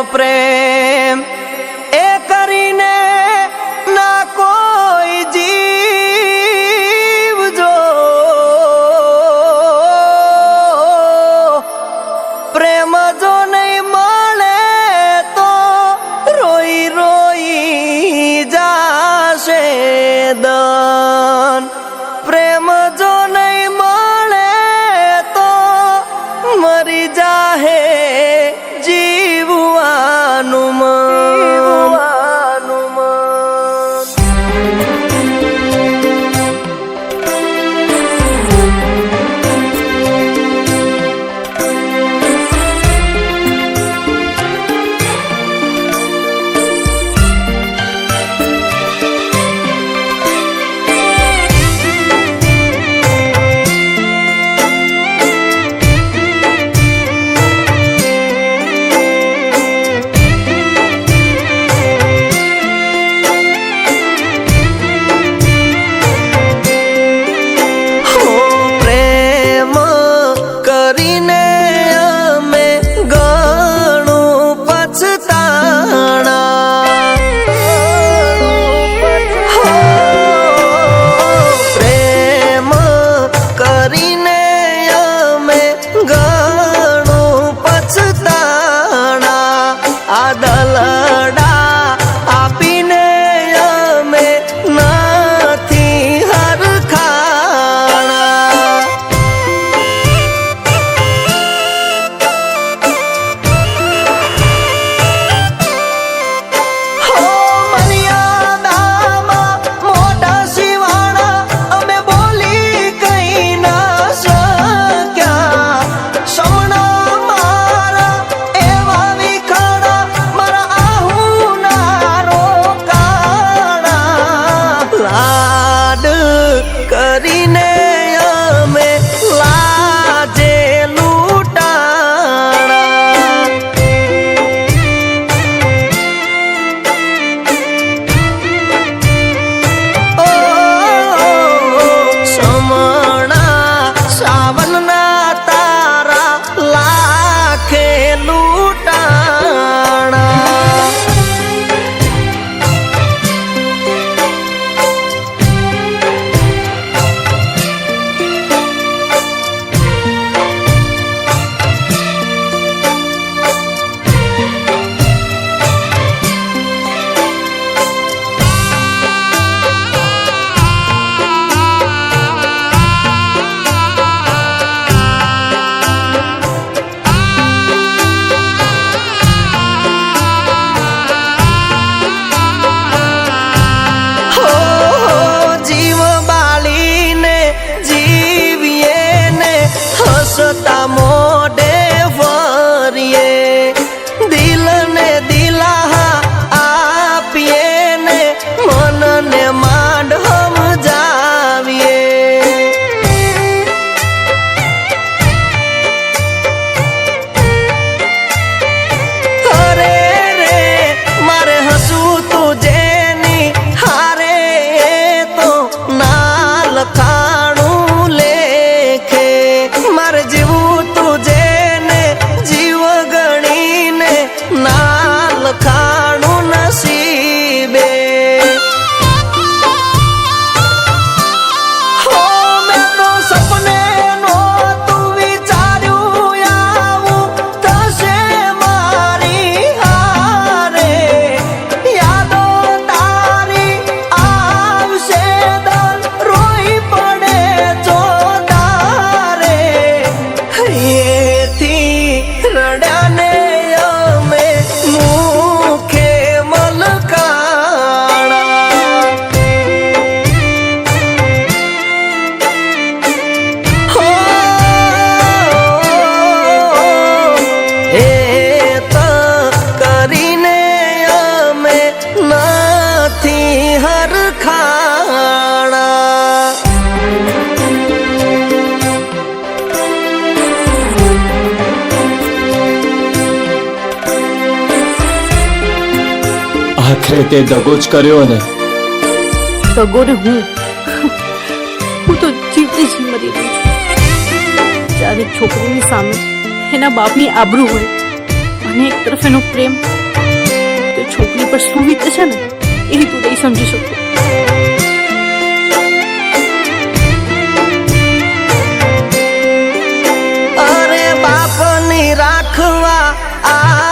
પ્રેમ એ કરીને ના કોઈ જીવ જો પ્રેમ જો નહીં મળે તો રોઈ રોઈ જાશે દન પ્રેમ જો નહીં મળે તો મરી જાહે જીવવાનું મન કરીને અમે લાજે લૂંટાણા ઓ સમણા સાવનના તારા લાખે લૂંટાણા મોઢે ફરીએ દિલને દિલાહા આપીએ ને મનને માંડ સમજાવીએ અરે રે મારે હસવું તું જેની હારે તો ના લખાણું લેખે મારે જીવું લખાણું નસીબે હો મેં તો સપને નો તું વિચાર્યું આવું થશે મારી હારે યાદો તારી આવશે દર રોઈ પડે ચોદારે એથી રડ્યાને આખરે તે દગો જ કર્યો ને દગો ને હું તો જીવતી જ મરી રહી છું. જ્યારે છોકરીની સામે એના બાપની આબરૂ હોય અને એક તરફ એનો પ્રેમ, તો છોકરી પર શું વીતે છે ને એ તું નહીં સમજી શકતો. અરે બાપની રાખવા આ